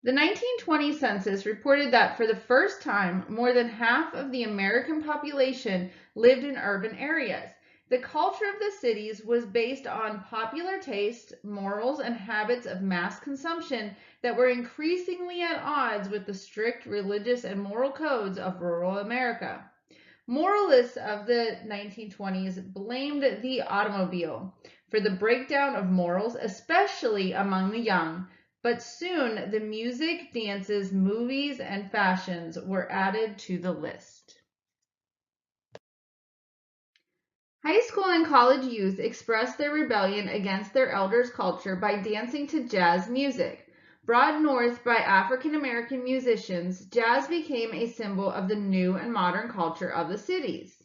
The 1920 census reported that for the first time, more than half of the American population lived in urban areas. The culture of the cities was based on popular taste, morals, and habits of mass consumption that were increasingly at odds with the strict religious and moral codes of rural America. Moralists of the 1920s blamed the automobile for the breakdown of morals, especially among the young, but soon the music, dances, movies, and fashions were added to the list. High school and college youth expressed their rebellion against their elders' culture by dancing to jazz music. Brought north by African American musicians, jazz became a symbol of the new and modern culture of the cities.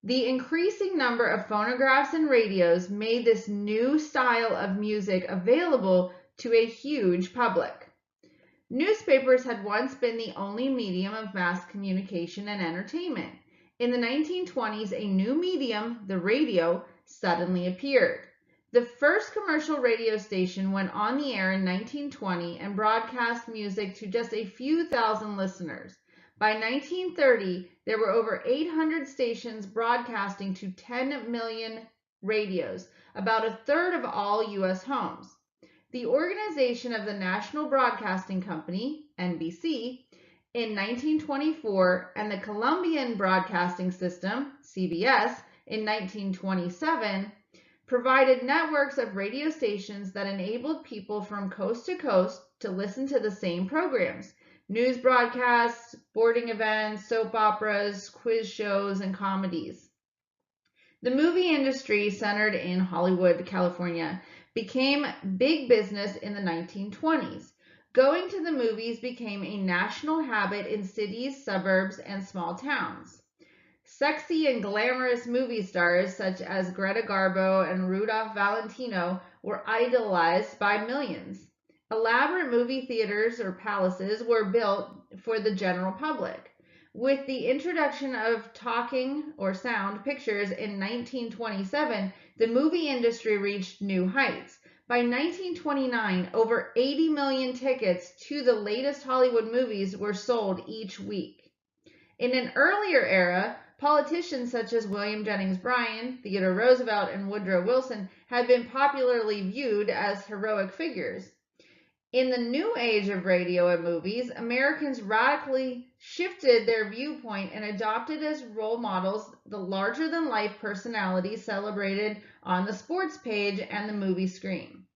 The increasing number of phonographs and radios made this new style of music available to a huge public. Newspapers had once been the only medium of mass communication and entertainment. In the 1920s, a new medium, the radio, suddenly appeared. The first commercial radio station went on the air in 1920 and broadcast music to just a few thousand listeners. By 1930, there were over 800 stations broadcasting to 10 million radios, about a third of all U.S. homes. The organization of the National Broadcasting Company, NBC, in 1924 and the Columbian Broadcasting System, CBS, in 1927 provided networks of radio stations that enabled people from coast to coast to listen to the same programs. News broadcasts, sporting events, soap operas, quiz shows, and comedies. The movie industry, centered in Hollywood, California, became big business in the 1920s. Going to the movies became a national habit in cities, suburbs, and small towns. Sexy and glamorous movie stars such as Greta Garbo and Rudolph Valentino were idolized by millions. Elaborate movie theaters or palaces were built for the general public. With the introduction of talking or sound pictures in 1927, the movie industry reached new heights. By 1929, over 80 million tickets to the latest Hollywood movies were sold each week. In an earlier era, politicians such as William Jennings Bryan, Theodore Roosevelt, and Woodrow Wilson had been popularly viewed as heroic figures. In the new age of radio and movies, Americans radically shifted their viewpoint and adopted as role models the larger-than-life personalities celebrated on the sports page and the movie screen.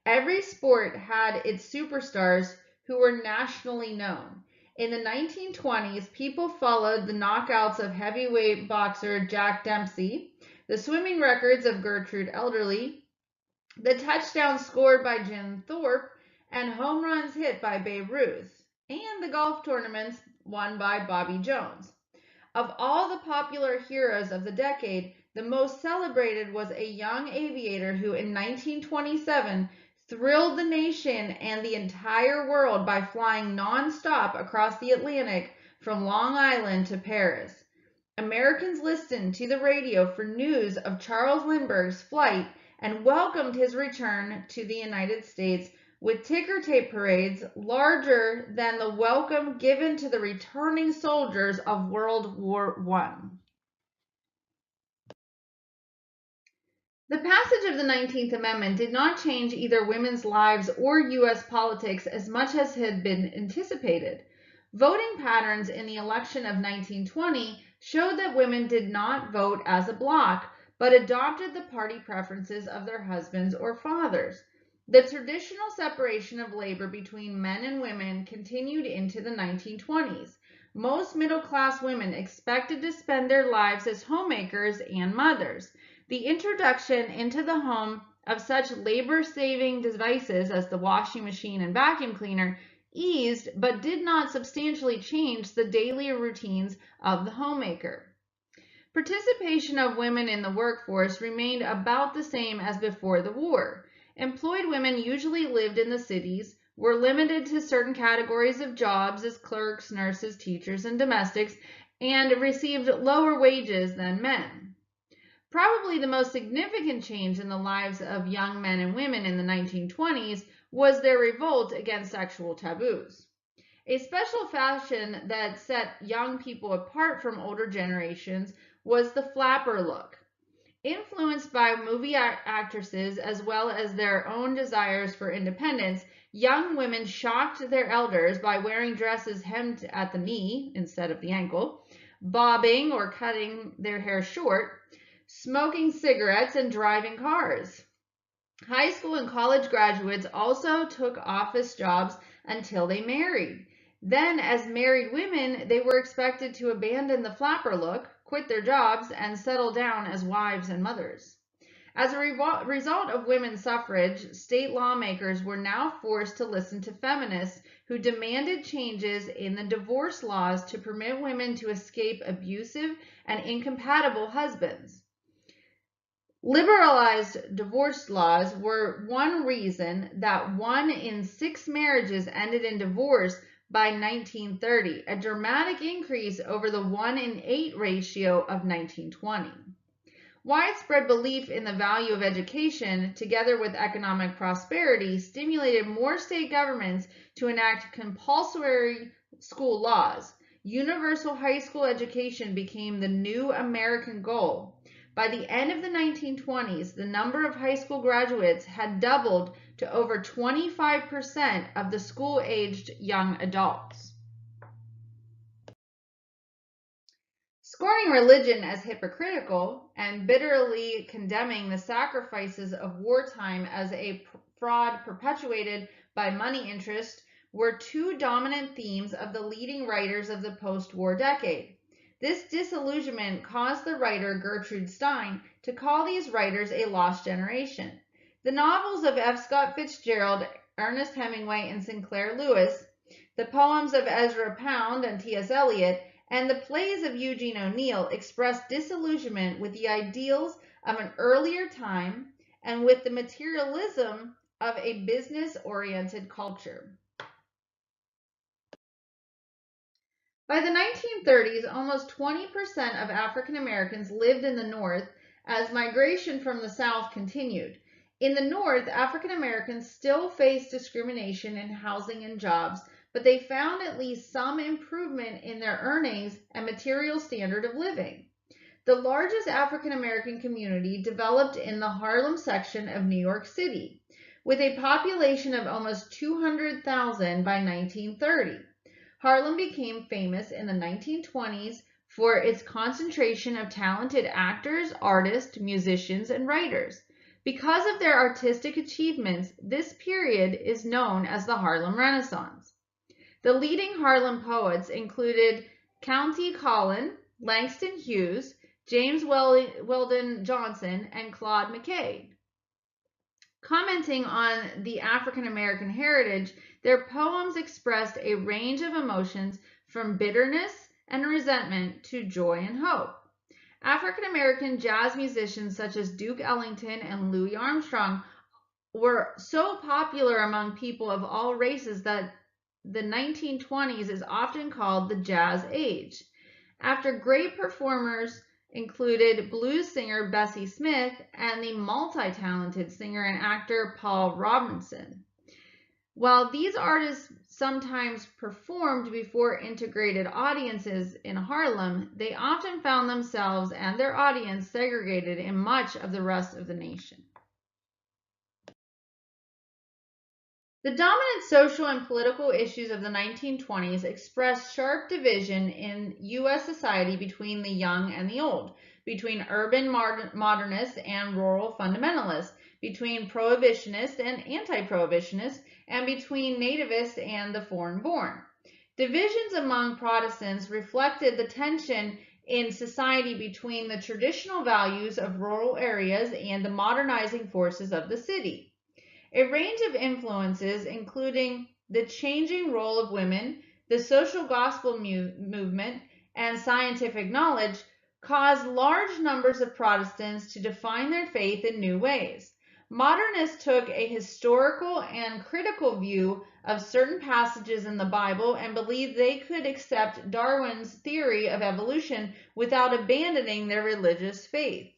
Every sport had its superstars who were nationally known. In the 1920s, people followed the knockouts of heavyweight boxer Jack Dempsey, the swimming records of Gertrude Elderly, the touchdowns scored by Jim Thorpe, and home runs hit by Babe Ruth, and the golf tournaments won by Bobby Jones. Of all the popular heroes of the decade, the most celebrated was a young aviator who in 1927 thrilled the nation and the entire world by flying non-stop across the Atlantic from Long Island to Paris. Americans listened to the radio for news of Charles Lindbergh's flight and welcomed his return to the United States with ticker tape parades larger than the welcome given to the returning soldiers of World War I. The passage of the 19th Amendment did not change either women's lives or U.S. politics as much as had been anticipated. Voting patterns in the election of 1920 showed that women did not vote as a bloc, but adopted the party preferences of their husbands or fathers. The traditional separation of labor between men and women continued into the 1920s. Most middle-class women expected to spend their lives as homemakers and mothers. The introduction into the home of such labor-saving devices as the washing machine and vacuum cleaner eased but did not substantially change the daily routines of the homemaker. Participation of women in the workforce remained about the same as before the war. Employed women usually lived in the cities, were limited to certain categories of jobs as clerks, nurses, teachers, and domestics, and received lower wages than men. Probably the most significant change in the lives of young men and women in the 1920s was their revolt against sexual taboos. A special fashion that set young people apart from older generations was the flapper look. Influenced by movie actresses as well as their own desires for independence, young women shocked their elders by wearing dresses hemmed at the knee instead of the ankle, bobbing or cutting their hair short, smoking cigarettes, and driving cars. High school and college graduates also took office jobs until they married. Then, as married women, they were expected to abandon the flapper look, quit their jobs, and settle down as wives and mothers. As a result of women's suffrage, state lawmakers were now forced to listen to feminists who demanded changes in the divorce laws to permit women to escape abusive and incompatible husbands. Liberalized divorce laws were one reason that 1 in 6 marriages ended in divorce by 1930, a dramatic increase over the 1 in 8 ratio of 1920. Widespread belief in the value of education, together with economic prosperity, stimulated more state governments to enact compulsory school laws. Universal high school education became the new American goal. By the end of the 1920s, the number of high school graduates had doubled to over 25% of the school-aged young adults. Scorning religion as hypocritical and bitterly condemning the sacrifices of wartime as a fraud perpetuated by money interest were two dominant themes of the leading writers of the post-war decade. This disillusionment caused the writer Gertrude Stein to call these writers a lost generation. The novels of F. Scott Fitzgerald, Ernest Hemingway, and Sinclair Lewis, the poems of Ezra Pound and T.S. Eliot, and the plays of Eugene O'Neill express disillusionment with the ideals of an earlier time and with the materialism of a business-oriented culture. By the 1930s, almost 20% of African Americans lived in the North as migration from the South continued. In the North, African Americans still faced discrimination in housing and jobs, but they found at least some improvement in their earnings and material standard of living. The largest African American community developed in the Harlem section of New York City, with a population of almost 200,000 by 1930. Harlem became famous in the 1920s for its concentration of talented actors, artists, musicians, and writers. Because of their artistic achievements, this period is known as the Harlem Renaissance. The leading Harlem poets included Countee Cullen, Langston Hughes, James Weldon Johnson, and Claude McKay. Commenting on the African American heritage, their poems expressed a range of emotions from bitterness and resentment to joy and hope. African American jazz musicians such as Duke Ellington and Louis Armstrong were so popular among people of all races that the 1920s is often called the Jazz Age. After great performers included blues singer Bessie Smith and the multi-talented singer and actor Paul Robeson. While these artists sometimes performed before integrated audiences in Harlem, they often found themselves and their audience segregated in much of the rest of the nation. The dominant social and political issues of the 1920s expressed sharp division in U.S. society between the young and the old, between urban modernists and rural fundamentalists, between prohibitionists and anti-prohibitionists, and between nativists and the foreign-born. Divisions among Protestants reflected the tension in society between the traditional values of rural areas and the modernizing forces of the city. A range of influences, including the changing role of women, the social gospel movement, and scientific knowledge, caused large numbers of Protestants to define their faith in new ways. Modernists took a historical and critical view of certain passages in the Bible and believed they could accept Darwin's theory of evolution without abandoning their religious faith.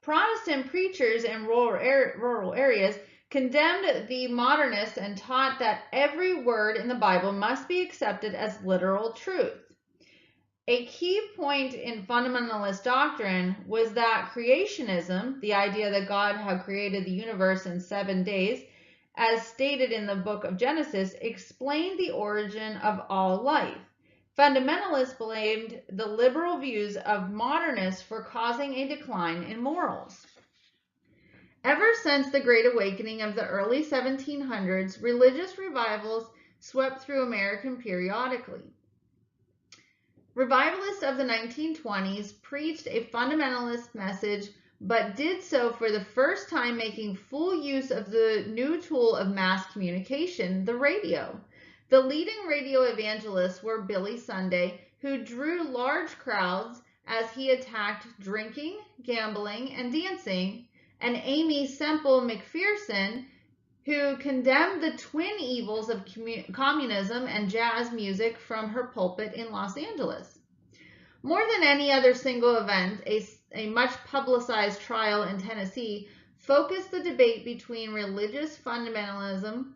Protestant preachers in rural areas condemned the modernists and taught that every word in the Bible must be accepted as literal truth. A key point in fundamentalist doctrine was that creationism, the idea that God had created the universe in 7 days, as stated in the book of Genesis, explained the origin of all life. Fundamentalists blamed the liberal views of modernists for causing a decline in morals. Ever since the Great Awakening of the early 1700s, religious revivals swept through America periodically. Revivalists of the 1920s preached a fundamentalist message, but did so for the first time making full use of the new tool of mass communication, the radio. The leading radio evangelists were Billy Sunday, who drew large crowds as he attacked drinking, gambling, and dancing, and Aimee Semple McPherson, who condemned the twin evils of communism and jazz music from her pulpit in Los Angeles. More than any other single event, a much publicized trial in Tennessee focused the debate between religious fundamentalism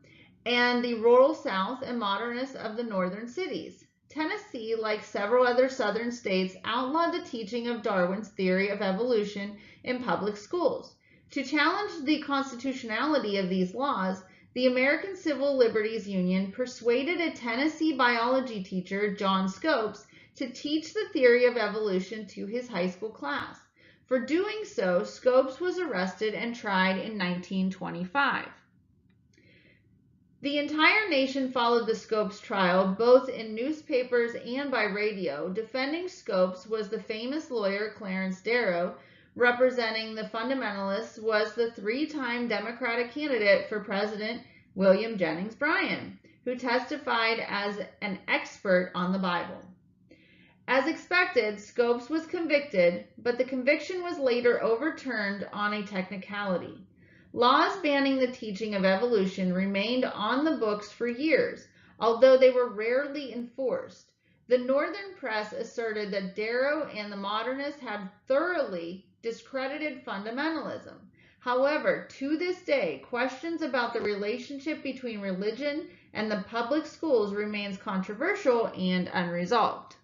and the rural South and modernists of the northern cities. Tennessee, like several other southern states, outlawed the teaching of Darwin's theory of evolution in public schools. To challenge the constitutionality of these laws, the American Civil Liberties Union persuaded a Tennessee biology teacher, John Scopes, to teach the theory of evolution to his high school class. For doing so, Scopes was arrested and tried in 1925. The entire nation followed the Scopes trial, both in newspapers and by radio. Defending Scopes was the famous lawyer Clarence Darrow. Representing the fundamentalists was the 3-time Democratic candidate for president, William Jennings Bryan, who testified as an expert on the Bible. As expected, Scopes was convicted, but the conviction was later overturned on a technicality. Laws banning the teaching of evolution remained on the books for years, although they were rarely enforced. The Northern press asserted that Darrow and the modernists had thoroughly discredited fundamentalism. However, to this day, questions about the relationship between religion and the public schools remains controversial and unresolved.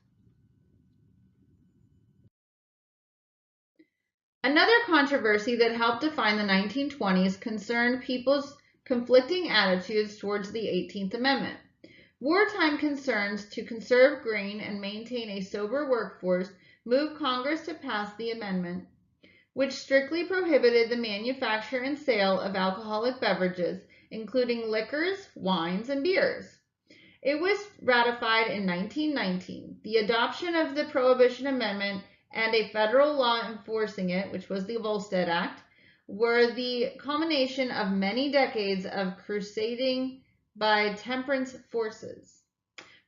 Another controversy that helped define the 1920s concerned people's conflicting attitudes towards the 18th Amendment. Wartime concerns to conserve grain and maintain a sober workforce moved Congress to pass the amendment, which strictly prohibited the manufacture and sale of alcoholic beverages, including liquors, wines, and beers. It was ratified in 1919. The adoption of the Prohibition Amendment and a federal law enforcing it, which was the Volstead Act, were the culmination of many decades of crusading by temperance forces.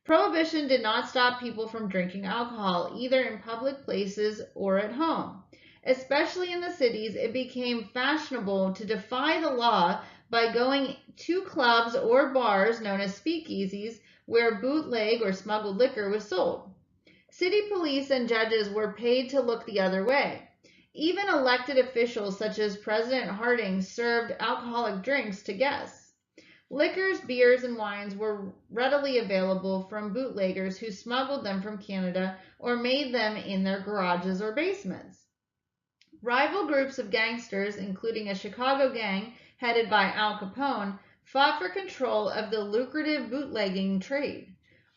Prohibition did not stop people from drinking alcohol, either in public places or at home. Especially in the cities, it became fashionable to defy the law by going to clubs or bars known as speakeasies where bootleg or smuggled liquor was sold. City police and judges were paid to look the other way. Even elected officials such as President Harding served alcoholic drinks to guests. Liquors, beers, and wines were readily available from bootleggers who smuggled them from Canada or made them in their garages or basements. Rival groups of gangsters, including a Chicago gang headed by Al Capone, fought for control of the lucrative bootlegging trade.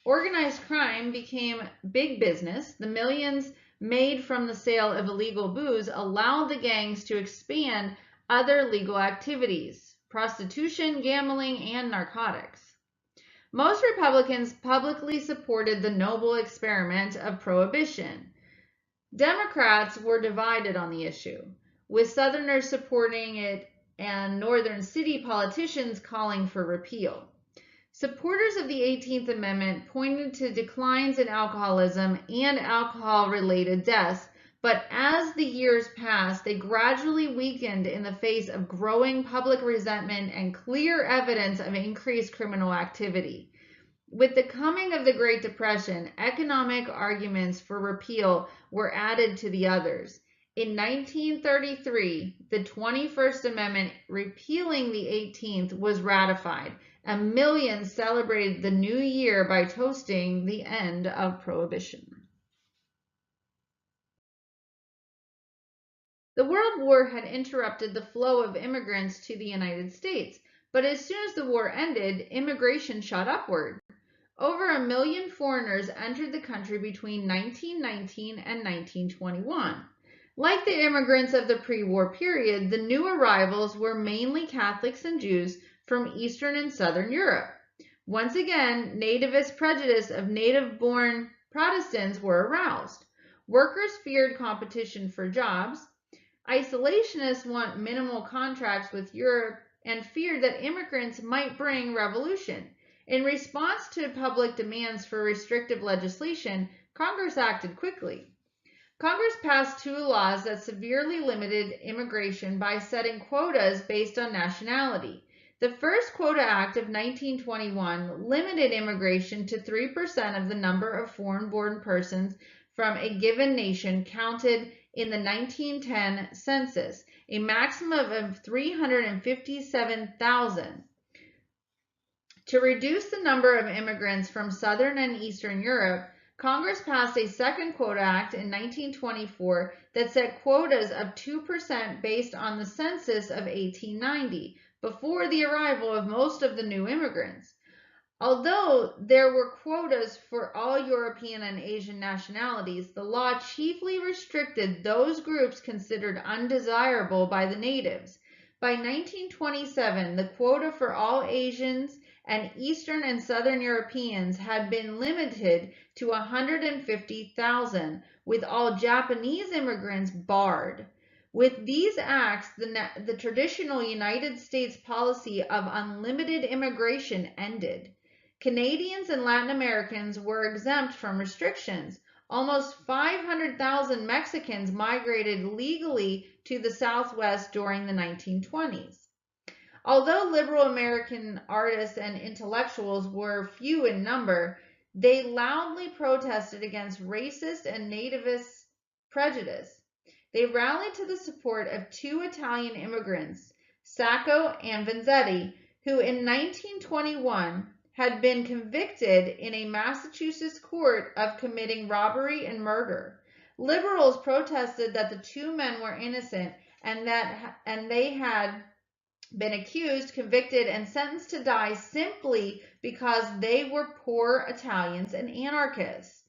Organized crime became big business. The millions made from the sale of illegal booze allowed the gangs to expand other legal activities: prostitution, gambling, and narcotics. Most Republicans publicly supported the noble experiment of prohibition. Democrats were divided on the issue, with Southerners supporting it and Northern city politicians calling for repeal. Supporters of the 18th Amendment pointed to declines in alcoholism and alcohol-related deaths, but as the years passed, they gradually weakened in the face of growing public resentment and clear evidence of increased criminal activity. With the coming of the Great Depression, economic arguments for repeal were added to the others. In 1933, the 21st Amendment repealing the 18th was ratified, and millions celebrated the new year by toasting the end of Prohibition. The World War had interrupted the flow of immigrants to the United States, but as soon as the war ended, immigration shot upward. Over 1 million foreigners entered the country between 1919 and 1921. Like the immigrants of the pre-war period, the new arrivals were mainly Catholics and Jews from Eastern and Southern Europe. Once again, nativist prejudice of native-born Protestants were aroused. Workers feared competition for jobs. Isolationists want minimal contracts with Europe and feared that immigrants might bring revolution. In response to public demands for restrictive legislation, Congress acted quickly. Congress passed 2 laws that severely limited immigration by setting quotas based on nationality. The first Quota Act of 1921 limited immigration to 3% of the number of foreign-born persons from a given nation counted in the 1910 census, a maximum of 357,000. To reduce the number of immigrants from Southern and Eastern Europe, Congress passed a second Quota Act in 1924 that set quotas of 2% based on the census of 1890, before the arrival of most of the new immigrants. Although there were quotas for all European and Asian nationalities, the law chiefly restricted those groups considered undesirable by the natives. By 1927, the quota for all Asians and Eastern and Southern Europeans had been limited to 150,000, with all Japanese immigrants barred. With these acts, the traditional United States policy of unlimited immigration ended. Canadians and Latin Americans were exempt from restrictions. Almost 500,000 Mexicans migrated legally to the Southwest during the 1920s. Although liberal American artists and intellectuals were few in number, they loudly protested against racist and nativist prejudice. They rallied to the support of 2 Italian immigrants, Sacco and Vanzetti, who in 1921 had been convicted in a Massachusetts court of committing robbery and murder. Liberals protested that the 2 men were innocent and they had been accused, convicted, and sentenced to die simply because they were poor Italians and anarchists.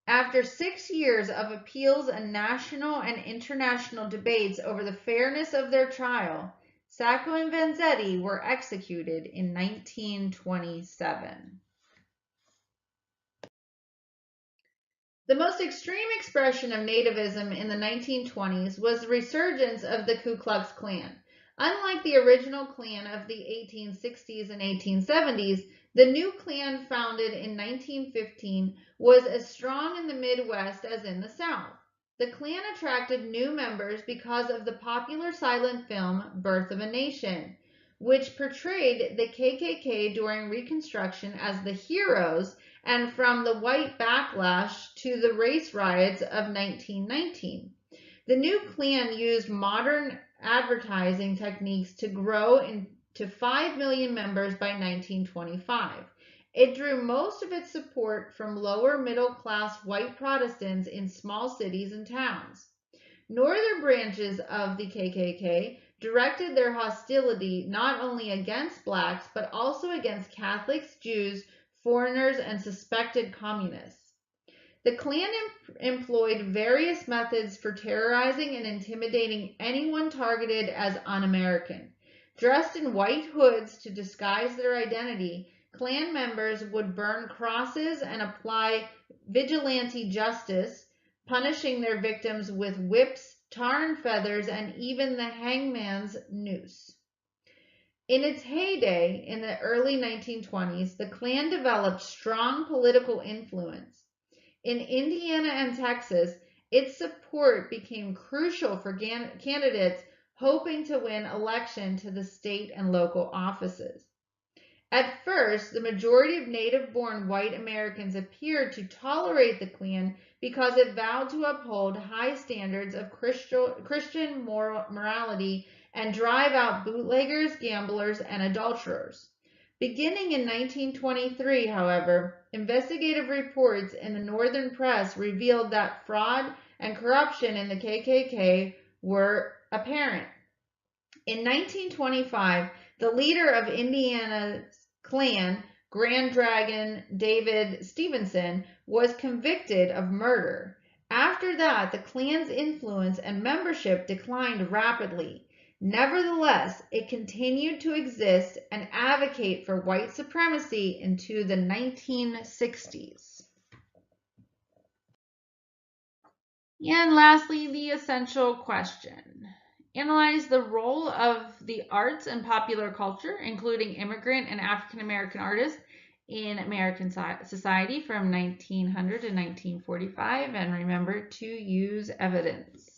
After 6 years of appeals and national and international debates over the fairness of their trial, Sacco and Vanzetti were executed in 1927. The most extreme expression of nativism in the 1920s was the resurgence of the Ku Klux Klan. Unlike the original Klan of the 1860s and 1870s, the new Klan founded in 1915 was as strong in the Midwest as in the South. The Klan attracted new members because of the popular silent film Birth of a Nation, which portrayed the KKK during Reconstruction as the heroes and from the white backlash to the race riots of 1919. The new Klan used modern advertising techniques to grow to 5 million members by 1925. It drew most of its support from lower middle class white Protestants in small cities and towns. Northern branches of the KKK directed their hostility not only against blacks, but also against Catholics, Jews, foreigners, and suspected communists. The Klan employed various methods for terrorizing and intimidating anyone targeted as un-American. Dressed in white hoods to disguise their identity, Klan members would burn crosses and apply vigilante justice, punishing their victims with whips, tar and feathers, and even the hangman's noose. In its heyday in the early 1920s, the Klan developed strong political influence. In Indiana and Texas, its support became crucial for candidates hoping to win election to the state and local offices. At first, the majority of native-born white Americans appeared to tolerate the Klan because it vowed to uphold high standards of Christian morality and drive out bootleggers, gamblers, and adulterers. Beginning in 1923, however, investigative reports in the Northern press revealed that fraud and corruption in the KKK were apparent. In 1925, the leader of Indiana's Klan, Grand Dragon David Stevenson, was convicted of murder. After that, the Klan's influence and membership declined rapidly. Nevertheless, it continued to exist and advocate for white supremacy into the 1960s. And lastly, the essential question. Analyze the role of the arts and popular culture, including immigrant and African American artists, in American society from 1900 to 1945, and remember to use evidence.